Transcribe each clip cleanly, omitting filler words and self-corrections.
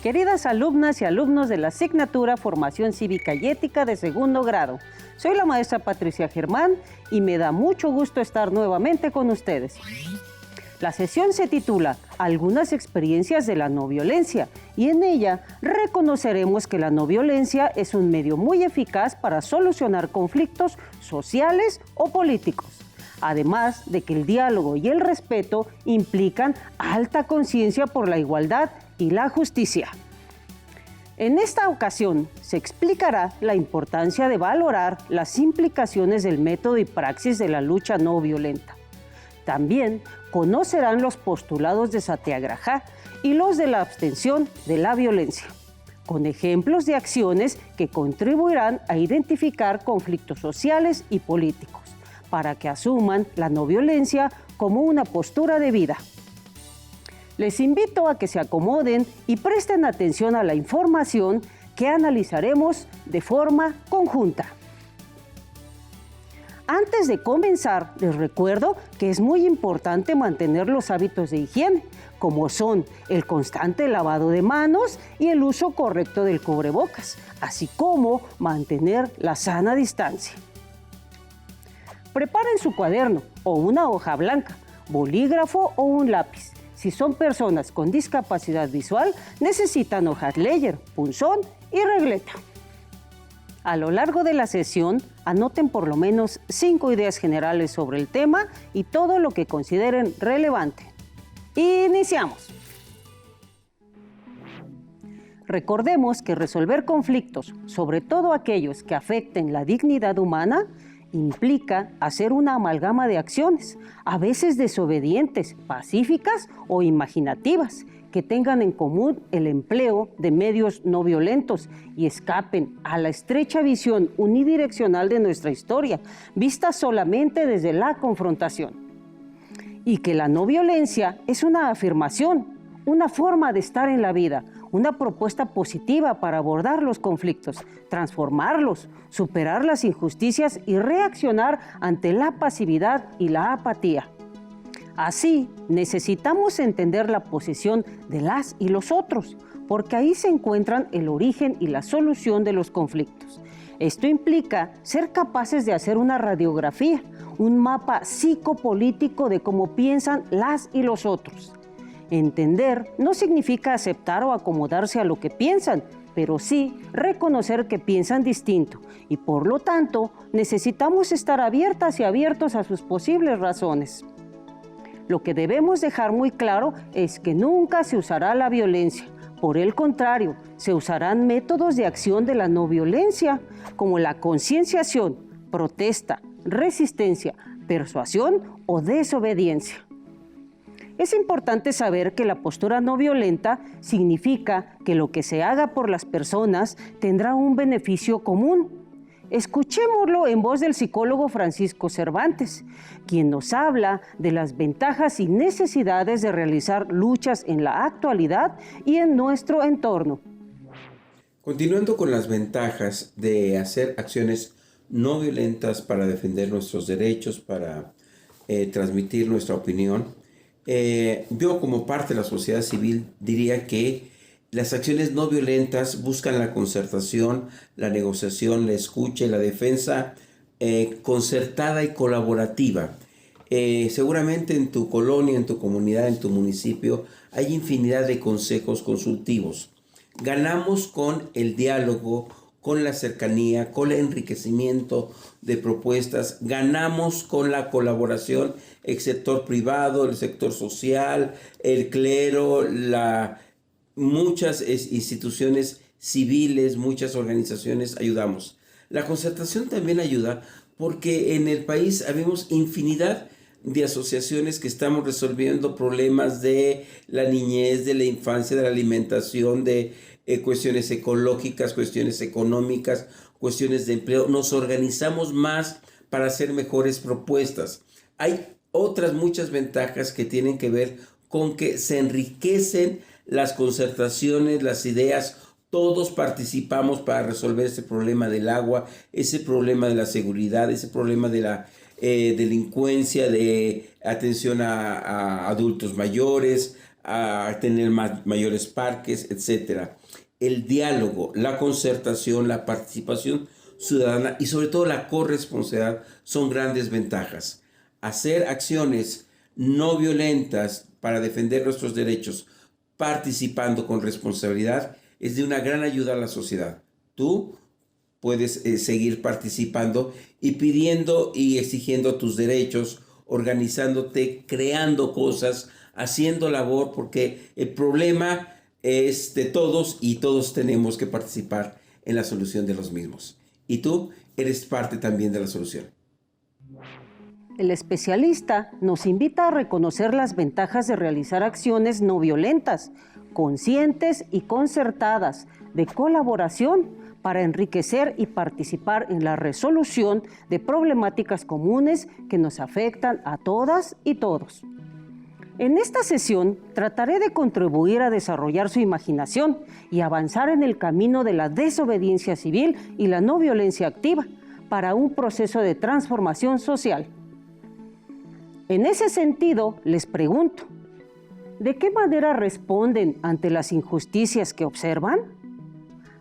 Queridas alumnas y alumnos de la asignatura Formación Cívica y Ética de segundo grado, soy la maestra Patricia Germán y me da mucho gusto estar nuevamente con ustedes. La sesión se titula Algunas experiencias de la no violencia y en ella reconoceremos que la no violencia es un medio muy eficaz para solucionar conflictos sociales o políticos. Además de que el diálogo y el respeto implican alta conciencia por la igualdad y la justicia. En esta ocasión se explicará la importancia de valorar las implicaciones del método y praxis de la lucha no violenta. También conocerán los postulados de Satyagraha y los de la abstención de la violencia, con ejemplos de acciones que contribuirán a identificar conflictos sociales y políticos, para que asuman la no violencia como una postura de vida. Les invito a que se acomoden y presten atención a la información que analizaremos de forma conjunta. Antes de comenzar, les recuerdo que es muy importante mantener los hábitos de higiene, como son el constante lavado de manos y el uso correcto del cubrebocas, así como mantener la sana distancia. Preparen su cuaderno o una hoja blanca, bolígrafo o un lápiz. Si son personas con discapacidad visual, necesitan hojas Leyer, punzón y regleta. A lo largo de la sesión, anoten por lo menos 5 ideas generales sobre el tema y todo lo que consideren relevante. Iniciamos. Recordemos que resolver conflictos, sobre todo aquellos que afecten la dignidad humana, implica hacer una amalgama de acciones, a veces desobedientes, pacíficas o imaginativas, que tengan en común el empleo de medios no violentos y escapen a la estrecha visión unidireccional de nuestra historia, vista solamente desde la confrontación. Y que la no violencia es una afirmación, una forma de estar en la vida, una propuesta positiva para abordar los conflictos, transformarlos, superar las injusticias y reaccionar ante la pasividad y la apatía. Así, necesitamos entender la posición de las y los otros, porque ahí se encuentran el origen y la solución de los conflictos. Esto implica ser capaces de hacer una radiografía, un mapa psicopolítico de cómo piensan las y los otros. Entender no significa aceptar o acomodarse a lo que piensan, pero sí reconocer que piensan distinto y por lo tanto necesitamos estar abiertas y abiertos a sus posibles razones. Lo que debemos dejar muy claro es que nunca se usará la violencia. Por el contrario, se usarán métodos de acción de la no violencia, como la concienciación, protesta, resistencia, persuasión o desobediencia. Es importante saber que la postura no violenta significa que lo que se haga por las personas tendrá un beneficio común. Escuchémoslo en voz del psicólogo Francisco Cervantes, quien nos habla de las ventajas y necesidades de realizar luchas en la actualidad y en nuestro entorno. Continuando con las ventajas de hacer acciones no violentas para defender nuestros derechos, para transmitir nuestra opinión, yo como parte de la sociedad civil diría que las acciones no violentas buscan la concertación, la negociación, la escucha y la defensa concertada y colaborativa. Seguramente en tu colonia, en tu comunidad, en tu municipio hay infinidad de consejos consultivos. Ganamos con el diálogo, con la cercanía, con el enriquecimiento de propuestas, ganamos con la colaboración, el sector privado, el sector social, el clero, muchas instituciones civiles, muchas organizaciones ayudamos. La concertación también ayuda porque en el país habemos infinidad de asociaciones que estamos resolviendo problemas de la niñez, de la infancia, de la alimentación, de cuestiones ecológicas, cuestiones económicas, cuestiones de empleo. Nos organizamos más para hacer mejores propuestas. Hay otras muchas ventajas que tienen que ver con que se enriquecen las concertaciones, las ideas. Todos participamos para resolver ese problema del agua, ese problema de la seguridad, ese problema de la delincuencia, de atención a adultos mayores, a tener mayores parques, etc. El diálogo, la concertación, la participación ciudadana y sobre todo la corresponsabilidad son grandes ventajas. Hacer acciones no violentas para defender nuestros derechos, participando con responsabilidad, es de una gran ayuda a la sociedad. Tú puedes seguir participando y pidiendo y exigiendo tus derechos, organizándote, creando cosas, haciendo labor, porque el problema es de todos y todos tenemos que participar en la solución de los mismos. Y tú eres parte también de la solución. El especialista nos invita a reconocer las ventajas de realizar acciones no violentas, conscientes y concertadas, de colaboración, para enriquecer y participar en la resolución de problemáticas comunes que nos afectan a todas y todos. En esta sesión trataré de contribuir a desarrollar su imaginación y avanzar en el camino de la desobediencia civil y la no violencia activa para un proceso de transformación social. En ese sentido, les pregunto, ¿de qué manera responden ante las injusticias que observan?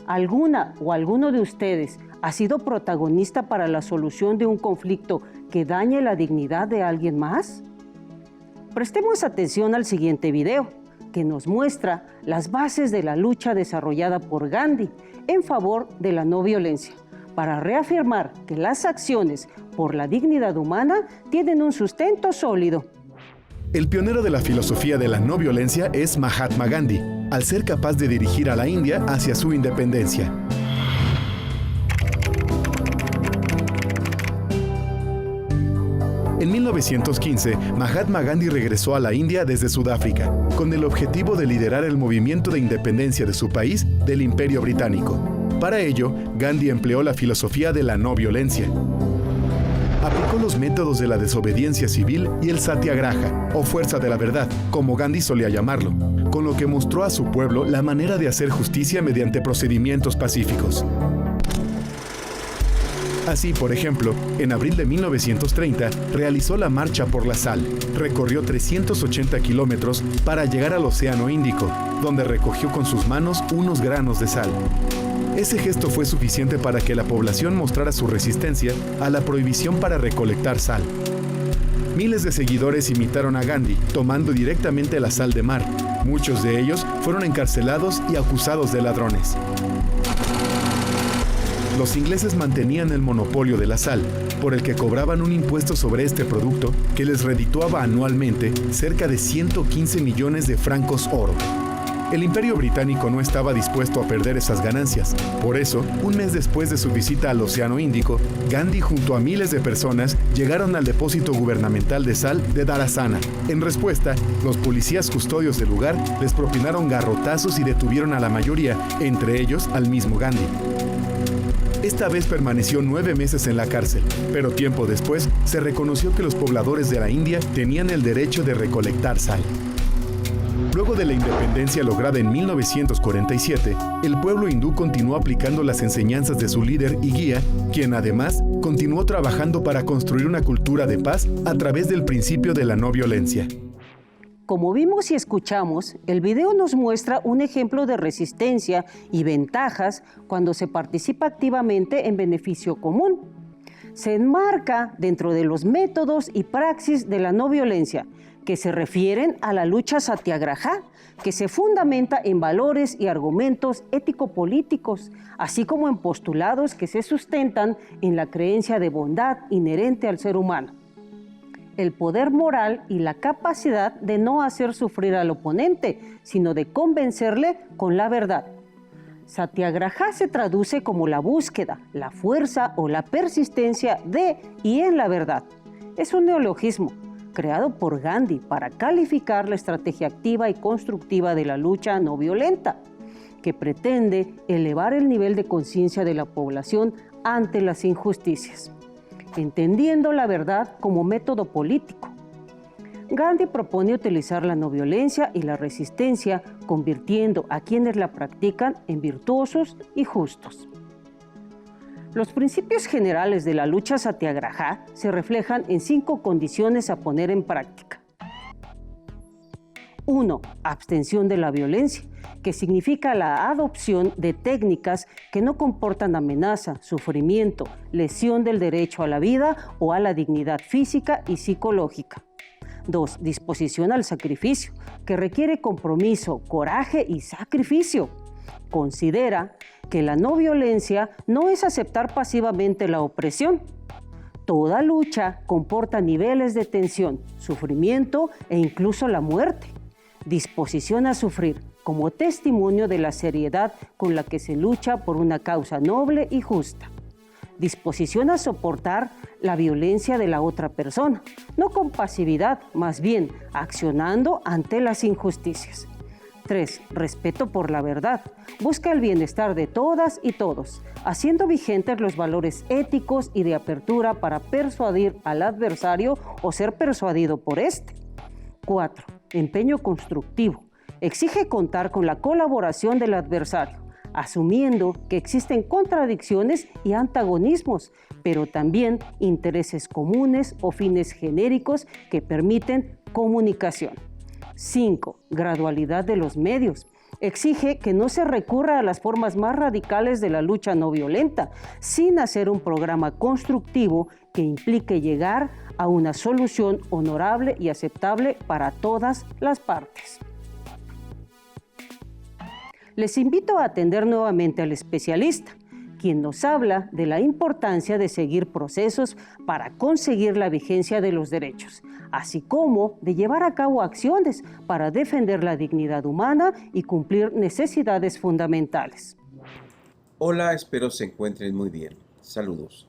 ¿Alguna o alguno de ustedes ha sido protagonista para la solución de un conflicto que dañe la dignidad de alguien más? Prestemos atención al siguiente video, que nos muestra las bases de la lucha desarrollada por Gandhi en favor de la no violencia, para reafirmar que las acciones por la dignidad humana tienen un sustento sólido. El pionero de la filosofía de la no violencia es Mahatma Gandhi, al ser capaz de dirigir a la India hacia su independencia. En 1915, Mahatma Gandhi regresó a la India desde Sudáfrica, con el objetivo de liderar el movimiento de independencia de su país del Imperio Británico. Para ello, Gandhi empleó la filosofía de la no violencia. Aplicó los métodos de la desobediencia civil y el satyagraha, o fuerza de la verdad, como Gandhi solía llamarlo, con lo que mostró a su pueblo la manera de hacer justicia mediante procedimientos pacíficos. Así, por ejemplo, en abril de 1930 realizó la Marcha por la Sal. Recorrió 380 kilómetros para llegar al Océano Índico, donde recogió con sus manos unos granos de sal. Ese gesto fue suficiente para que la población mostrara su resistencia a la prohibición para recolectar sal. Miles de seguidores imitaron a Gandhi, tomando directamente la sal de mar. Muchos de ellos fueron encarcelados y acusados de ladrones. Los ingleses mantenían el monopolio de la sal, por el que cobraban un impuesto sobre este producto que les redituaba anualmente cerca de 115 millones de francos oro. El Imperio Británico no estaba dispuesto a perder esas ganancias. Por eso, un mes después de su visita al Océano Índico, Gandhi junto a miles de personas llegaron al depósito gubernamental de sal de Dharasana. En respuesta, los policías custodios del lugar les propinaron garrotazos y detuvieron a la mayoría, entre ellos al mismo Gandhi. Esta vez permaneció 9 meses en la cárcel, pero tiempo después se reconoció que los pobladores de la India tenían el derecho de recolectar sal. Luego de la independencia lograda en 1947, el pueblo hindú continuó aplicando las enseñanzas de su líder y guía, quien además continuó trabajando para construir una cultura de paz a través del principio de la no violencia. Como vimos y escuchamos, el video nos muestra un ejemplo de resistencia y ventajas cuando se participa activamente en beneficio común. Se enmarca dentro de los métodos y praxis de la no violencia, que se refieren a la lucha satyagraha, que se fundamenta en valores y argumentos ético-políticos, así como en postulados que se sustentan en la creencia de bondad inherente al ser humano, el poder moral y la capacidad de no hacer sufrir al oponente, sino de convencerle con la verdad. Satyagraha se traduce como la búsqueda, la fuerza o la persistencia de y en la verdad. Es un neologismo creado por Gandhi para calificar la estrategia activa y constructiva de la lucha no violenta, que pretende elevar el nivel de conciencia de la población ante las injusticias, entendiendo la verdad como método político. Gandhi propone utilizar la no violencia y la resistencia, convirtiendo a quienes la practican en virtuosos y justos. Los principios generales de la lucha satyagraha se reflejan en 5 condiciones a poner en práctica. 1. Abstención de la violencia, que significa la adopción de técnicas que no comportan amenaza, sufrimiento, lesión del derecho a la vida o a la dignidad física y psicológica. 2. Disposición al sacrificio, que requiere compromiso, coraje y sacrificio. Considera que la no violencia no es aceptar pasivamente la opresión. Toda lucha comporta niveles de tensión, sufrimiento e incluso la muerte. Disposición a sufrir como testimonio de la seriedad con la que se lucha por una causa noble y justa. Disposición a soportar la violencia de la otra persona, no con pasividad, más bien accionando ante las injusticias. 3. Respeto por la verdad. Busca el bienestar de todas y todos, haciendo vigentes los valores éticos y de apertura para persuadir al adversario o ser persuadido por éste. 4. Empeño constructivo. Exige contar con la colaboración del adversario, asumiendo que existen contradicciones y antagonismos, pero también intereses comunes o fines genéricos que permiten comunicación. 5. Gradualidad de los medios. Exige que no se recurra a las formas más radicales de la lucha no violenta, sin hacer un programa constructivo que implique llegar a una solución honorable y aceptable para todas las partes. Les invito a atender nuevamente al especialista, quien nos habla de la importancia de seguir procesos para conseguir la vigencia de los derechos, así como de llevar a cabo acciones para defender la dignidad humana y cumplir necesidades fundamentales. Hola, espero se encuentren muy bien. Saludos.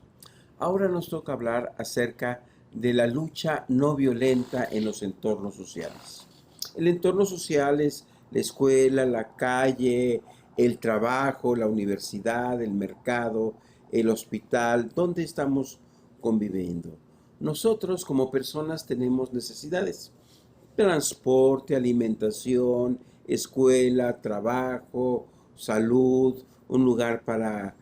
Ahora nos toca hablar acerca de la lucha no violenta en los entornos sociales. El entorno social es la escuela, la calle, el trabajo, la universidad, el mercado, el hospital, donde estamos conviviendo. Nosotros como personas tenemos necesidades: transporte, alimentación, escuela, trabajo, salud, un lugar para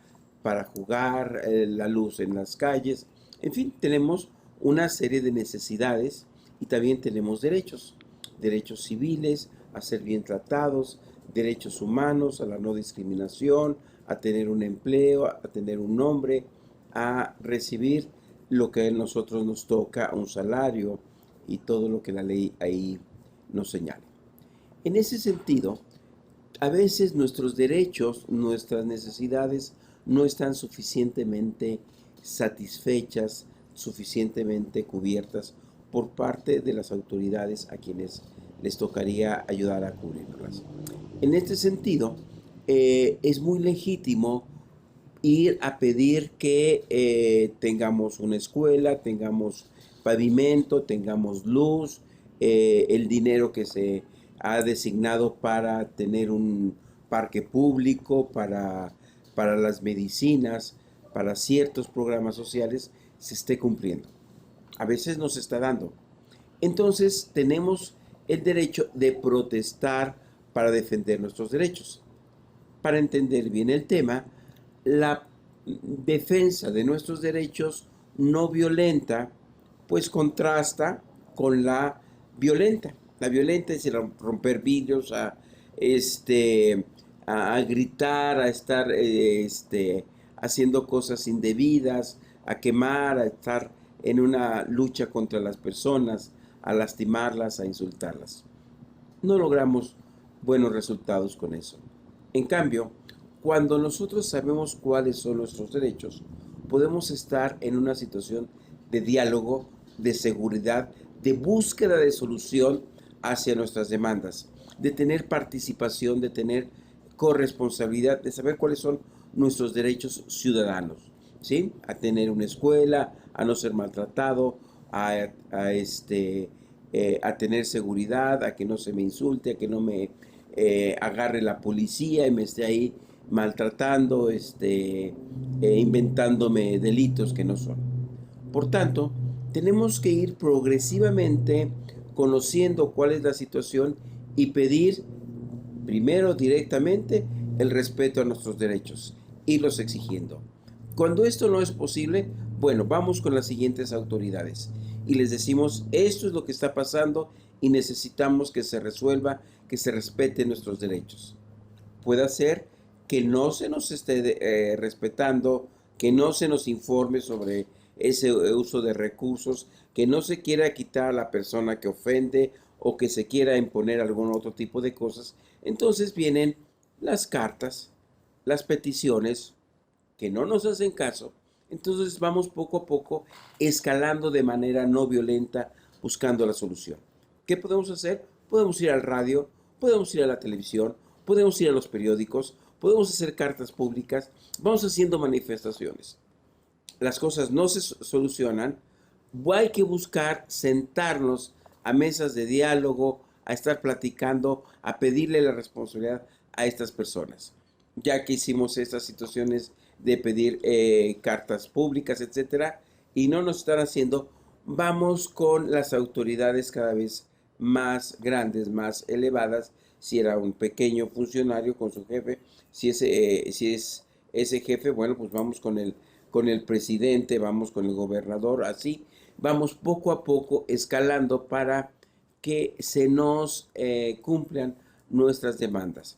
jugar, la luz en las calles. En fin, tenemos una serie de necesidades y también tenemos derechos civiles, a ser bien tratados, derechos humanos, a la no discriminación, a tener un empleo, a tener un nombre, a recibir lo que a nosotros nos toca, un salario y todo lo que la ley ahí nos señala. En ese sentido, a veces nuestros derechos, nuestras necesidades no están suficientemente satisfechas, suficientemente cubiertas por parte de las autoridades a quienes les tocaría ayudar a cubrirlas. En este sentido, es muy legítimo ir a pedir que tengamos una escuela, tengamos pavimento, tengamos luz, el dinero que se ha designado para tener un parque público, para las medicinas, para ciertos programas sociales, se esté cumpliendo. A veces no se está dando. Entonces tenemos el derecho de protestar para defender nuestros derechos. Para entender bien el tema, la defensa de nuestros derechos no violenta, pues contrasta con la violenta. La violenta es romper vidrios, a gritar, a estar haciendo cosas indebidas, a quemar, a estar en una lucha contra las personas, a lastimarlas, a insultarlas. No logramos buenos resultados con eso. En cambio, cuando nosotros sabemos cuáles son nuestros derechos, podemos estar en una situación de diálogo, de seguridad, de búsqueda de solución hacia nuestras demandas, de tener participación, de tener corresponsabilidad, de saber cuáles son nuestros derechos ciudadanos, ¿sí? A tener una escuela, a no ser maltratado, a tener seguridad, a que no se me insulte, a que no me agarre la policía y me esté ahí maltratando, inventándome delitos que no son. Por tanto, tenemos que ir progresivamente conociendo cuál es la situación y pedir primero directamente el respeto a nuestros derechos, irlos exigiendo. Cuando esto no es posible, bueno, vamos con las siguientes autoridades y les decimos: esto es lo que está pasando y necesitamos que se resuelva, que se respeten nuestros derechos. Puede ser que no se nos esté respetando, que no se nos informe sobre ese uso de recursos, que no se quiera quitar a la persona que ofende o que se quiera imponer algún otro tipo de cosas. Entonces vienen las cartas, las peticiones que no nos hacen caso. Entonces vamos poco a poco escalando de manera no violenta, buscando la solución. ¿Qué podemos hacer? Podemos ir al radio, podemos ir a la televisión, podemos ir a los periódicos, podemos hacer cartas públicas, vamos haciendo manifestaciones. Las cosas no se solucionan, hay que buscar sentarnos a mesas de diálogo, a estar platicando, a pedirle la responsabilidad a estas personas. Ya que hicimos estas situaciones de pedir cartas públicas, etcétera, y no nos están haciendo, vamos con las autoridades cada vez más grandes, más elevadas. Si era un pequeño funcionario con su jefe, si es ese jefe, bueno, pues vamos con el presidente, vamos con el gobernador, así vamos poco a poco escalando para que se nos cumplan nuestras demandas.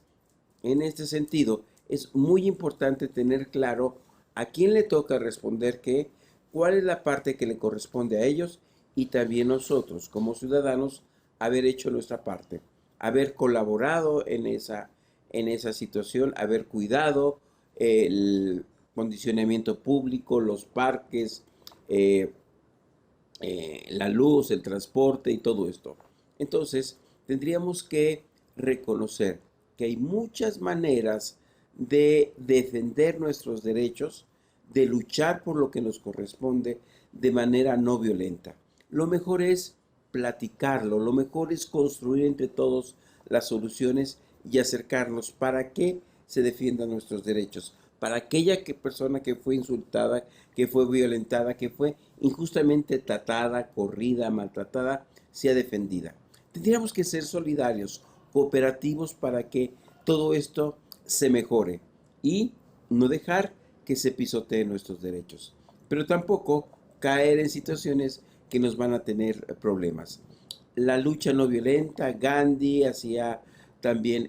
En este sentido, es muy importante tener claro a quién le toca responder qué, cuál es la parte que le corresponde a ellos y también nosotros, como ciudadanos, haber hecho nuestra parte, haber colaborado en esa situación, haber cuidado el condicionamiento público, los parques, la luz, el transporte y todo esto. Entonces, tendríamos que reconocer que hay muchas maneras de defender nuestros derechos, de luchar por lo que nos corresponde de manera no violenta. Lo mejor es platicarlo, lo mejor es construir entre todos las soluciones y acercarnos para que se defiendan nuestros derechos, para aquella persona que fue insultada, que fue violentada, que fue injustamente tratada, corrida, maltratada, sea defendida. Tendríamos que ser solidarios, cooperativos para que todo esto se mejore y no dejar que se pisoteen nuestros derechos, pero tampoco caer en situaciones que nos van a tener problemas. La lucha no violenta, Gandhi hacía también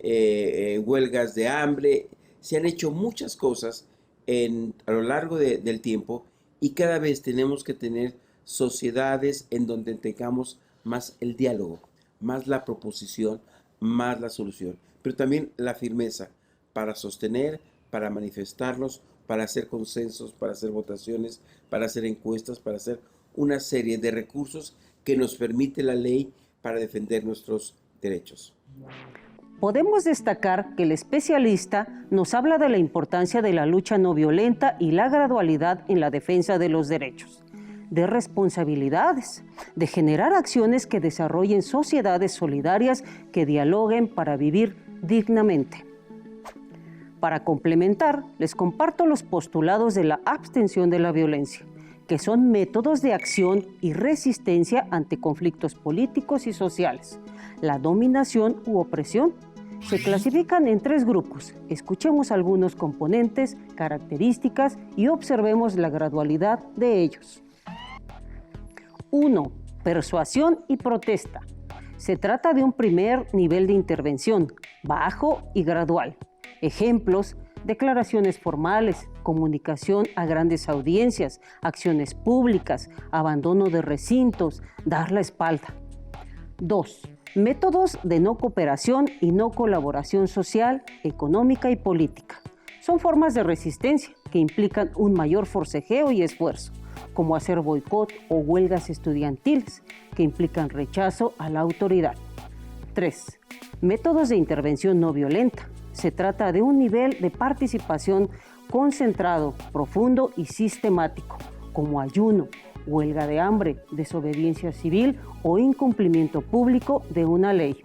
huelgas de hambre, se han hecho muchas cosas a lo largo del tiempo y cada vez tenemos que tener sociedades en donde tengamos más el diálogo, más la proposición, más la solución, pero también la firmeza para sostener, para manifestarnos, para hacer consensos, para hacer votaciones, para hacer encuestas, para hacer una serie de recursos que nos permite la ley para defender nuestros derechos. Podemos destacar que el especialista nos habla de la importancia de la lucha no violenta y la gradualidad en la defensa de los derechos, de responsabilidades, de generar acciones que desarrollen sociedades solidarias que dialoguen para vivir dignamente. Para complementar, les comparto los postulados de la abstención de la violencia, que son métodos de acción y resistencia ante conflictos políticos y sociales, la dominación u opresión. Se clasifican en 3 grupos. Escuchemos algunos componentes, características y observemos la gradualidad de ellos. 1. Persuasión y protesta. Se trata de un primer nivel de intervención, bajo y gradual. Ejemplos: declaraciones formales, comunicación a grandes audiencias, acciones públicas, abandono de recintos, dar la espalda. 2. Métodos de no cooperación y no colaboración social, económica y política. Son formas de resistencia que implican un mayor forcejeo y esfuerzo, como hacer boicot o huelgas estudiantiles, que implican rechazo a la autoridad. 3. Métodos de intervención no violenta. Se trata de un nivel de participación concentrado, profundo y sistemático, como ayuno, huelga de hambre, desobediencia civil o incumplimiento público de una ley.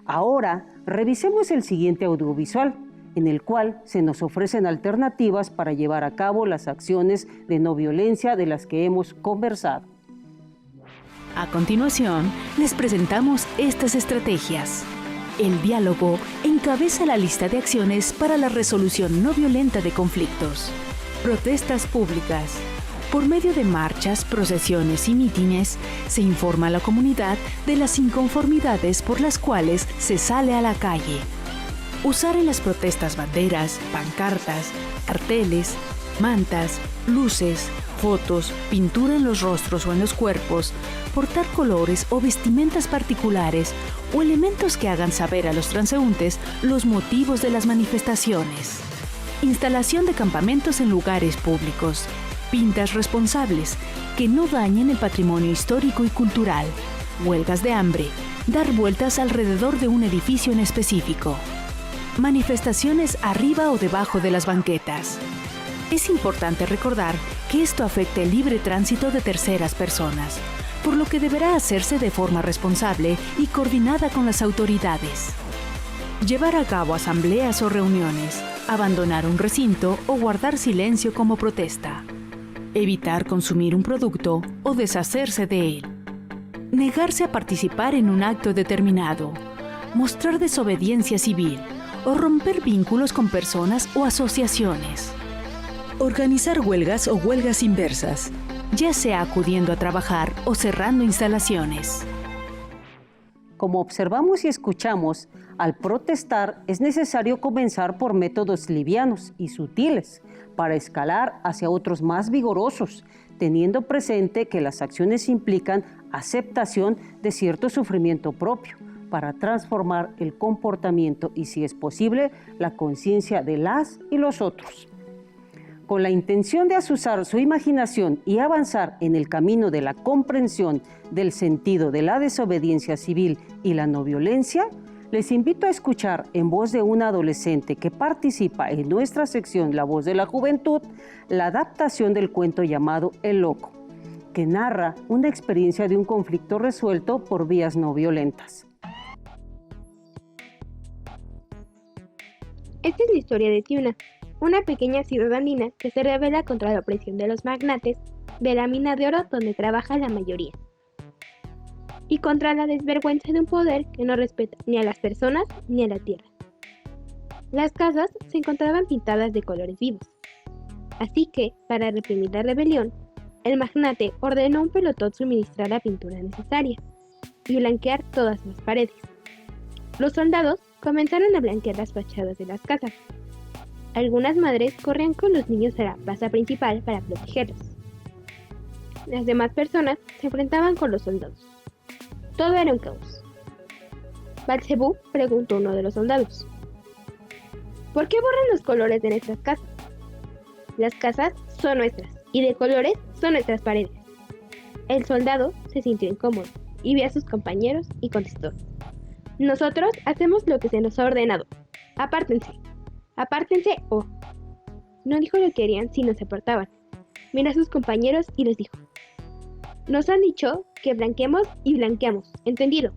Ahora, revisemos el siguiente audiovisual, en el cual se nos ofrecen alternativas para llevar a cabo las acciones de no violencia de las que hemos conversado. A continuación, les presentamos estas estrategias. El diálogo encabeza la lista de acciones para la resolución no violenta de conflictos. Protestas públicas. Por medio de marchas, procesiones y mítines, se informa a la comunidad de las inconformidades por las cuales se sale a la calle. Usar en las protestas banderas, pancartas, carteles, mantas, luces, fotos, pintura en los rostros o en los cuerpos, portar colores o vestimentas particulares o elementos que hagan saber a los transeúntes los motivos de las manifestaciones. Instalación de campamentos en lugares públicos. Pintas responsables que no dañen el patrimonio histórico y cultural. Huelgas de hambre. Dar vueltas alrededor de un edificio en específico. Manifestaciones arriba o debajo de las banquetas. Es importante recordar que esto afecta el libre tránsito de terceras personas, por lo que deberá hacerse de forma responsable y coordinada con las autoridades. Llevar a cabo asambleas o reuniones, abandonar un recinto o guardar silencio como protesta. Evitar consumir un producto o deshacerse de él. Negarse a participar en un acto determinado. Mostrar desobediencia civil o romper vínculos con personas o asociaciones. Organizar huelgas o huelgas inversas, ya sea acudiendo a trabajar o cerrando instalaciones. Como observamos y escuchamos, al protestar es necesario comenzar por métodos livianos y sutiles para escalar hacia otros más vigorosos, teniendo presente que las acciones implican aceptación de cierto sufrimiento propio para transformar el comportamiento y, si es posible, la conciencia de las y los otros. Con la intención de azuzar su imaginación y avanzar en el camino de la comprensión del sentido de la desobediencia civil y la no violencia, les invito a escuchar en voz de una adolescente que participa en nuestra sección La Voz de la Juventud, la adaptación del cuento llamado El Loco, que narra una experiencia de un conflicto resuelto por vías no violentas. Esta es la historia de Tiuna, una pequeña ciudad andina que se rebela contra la opresión de los magnates de la mina de oro donde trabaja la mayoría, y contra la desvergüenza de un poder que no respeta ni a las personas ni a la tierra. Las casas se encontraban pintadas de colores vivos, así que, para reprimir la rebelión, el magnate ordenó a un pelotón suministrar la pintura necesaria y blanquear todas las paredes. Los soldados comenzaron a blanquear las fachadas de las casas. Algunas madres corrían con los niños a la plaza principal para protegerlos. Las demás personas se enfrentaban con los soldados. Todo era un caos. Belcebú preguntó a uno de los soldados: ¿por qué borran los colores de nuestras casas? Las casas son nuestras y de colores son nuestras paredes. El soldado se sintió incómodo y vio a sus compañeros y contestó: nosotros hacemos lo que se nos ha ordenado. Apártense. Apártense o... No dijo lo que harían si no se apartaban. Miró a sus compañeros y les dijo: nos han dicho que blanqueemos y blanqueamos, ¿entendido?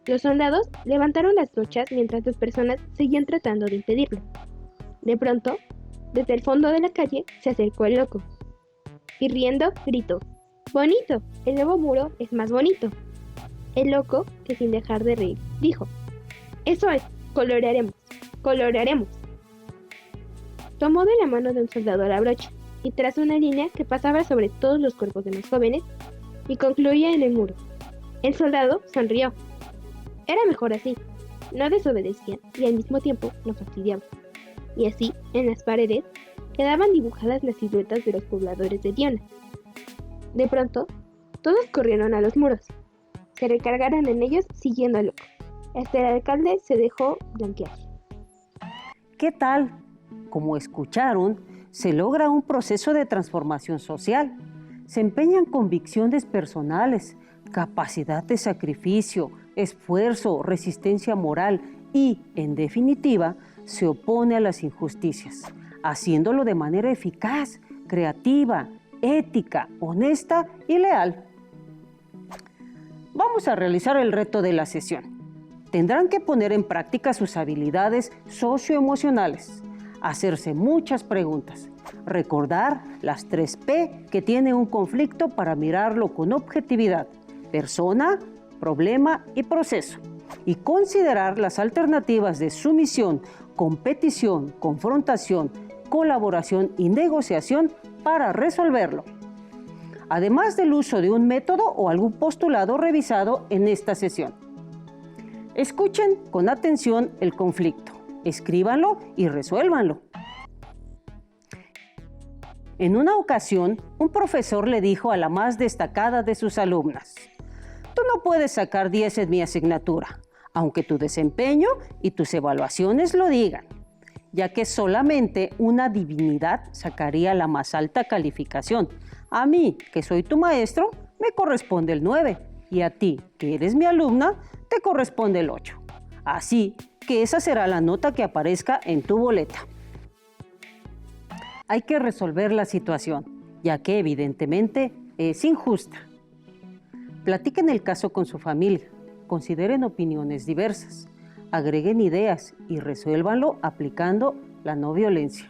Los soldados levantaron las trochas mientras las personas seguían tratando de impedirlo. De pronto, desde el fondo de la calle se acercó el loco y riendo gritó: ¡bonito! El nuevo muro es más bonito. El loco, que sin dejar de reír, dijo: eso es, colorearemos. Colorearemos. Tomó de la mano de un soldado la brocha y trazó una línea que pasaba sobre todos los cuerpos de los jóvenes y concluía en el muro. El soldado sonrió. Era mejor así. No desobedecían y al mismo tiempo no fastidiaban. Y así, en las paredes, quedaban dibujadas las siluetas de los pobladores de Tiuna. De pronto, todos corrieron a los muros. Se recargaron en ellos siguiendo al loco. Hasta el alcalde se dejó blanquear. ¿Qué tal? Como escucharon, se logra un proceso de transformación social. Se empeñan convicciones personales, capacidad de sacrificio, esfuerzo, resistencia moral y, en definitiva, se opone a las injusticias, haciéndolo de manera eficaz, creativa, ética, honesta y leal. Vamos a realizar el reto de la sesión. Tendrán que poner en práctica sus habilidades socioemocionales, hacerse muchas preguntas, recordar las 3 P que tiene un conflicto para mirarlo con objetividad: persona, problema y proceso, y considerar las alternativas de sumisión, competición, confrontación, colaboración y negociación para resolverlo, además del uso de un método o algún postulado revisado en esta sesión. Escuchen con atención el conflicto, escríbanlo y resuélvanlo. En una ocasión, un profesor le dijo a la más destacada de sus alumnas: «Tú no puedes sacar 10 en mi asignatura, aunque tu desempeño y tus evaluaciones lo digan, ya que solamente una divinidad sacaría la más alta calificación. A mí, que soy tu maestro, me corresponde el 9, y a ti, que eres mi alumna, te corresponde el 8. Así que esa será la nota que aparezca en tu boleta». Hay que resolver la situación, ya que evidentemente es injusta. Platiquen el caso con su familia, consideren opiniones diversas, agreguen ideas y resuélvanlo aplicando la no violencia.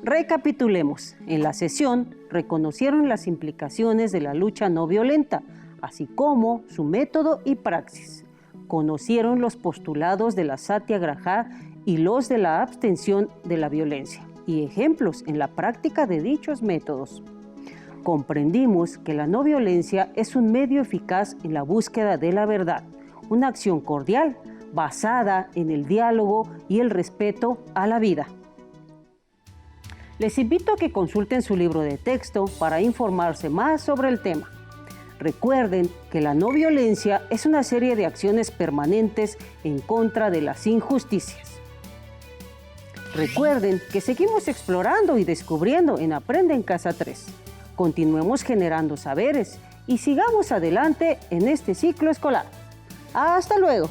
Recapitulemos. En la sesión reconocieron las implicaciones de la lucha no violenta, así como su método y praxis. Conocieron los postulados de la Satyagraha y los de la abstención de la violencia, y ejemplos en la práctica de dichos métodos. Comprendimos que la no violencia es un medio eficaz en la búsqueda de la verdad, una acción cordial basada en el diálogo y el respeto a la vida. Les invito a que consulten su libro de texto para informarse más sobre el tema. Recuerden que la no violencia es una serie de acciones permanentes en contra de las injusticias. Recuerden que seguimos explorando y descubriendo en Aprende en Casa 3. Continuemos generando saberes y sigamos adelante en este ciclo escolar. ¡Hasta luego!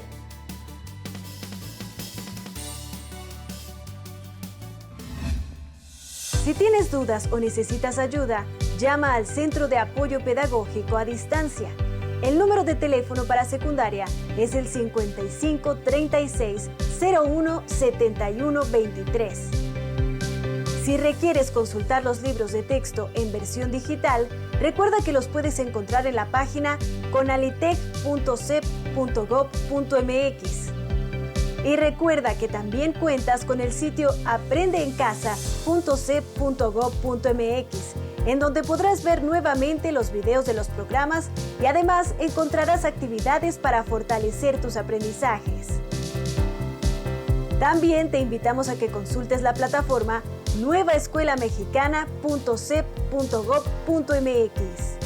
Si tienes dudas o necesitas ayuda, llama al Centro de Apoyo Pedagógico a Distancia. El número de teléfono para secundaria es el 55 36 01 71 23. Si requieres consultar los libros de texto en versión digital, recuerda que los puedes encontrar en la página conalitec.cep.gov.mx. Y recuerda que también cuentas con el sitio aprendeencasa.cep.gov.mx, en donde podrás ver nuevamente los videos de los programas y además encontrarás actividades para fortalecer tus aprendizajes. También te invitamos a que consultes la plataforma nuevaescuelamexicana.cep.gov.mx.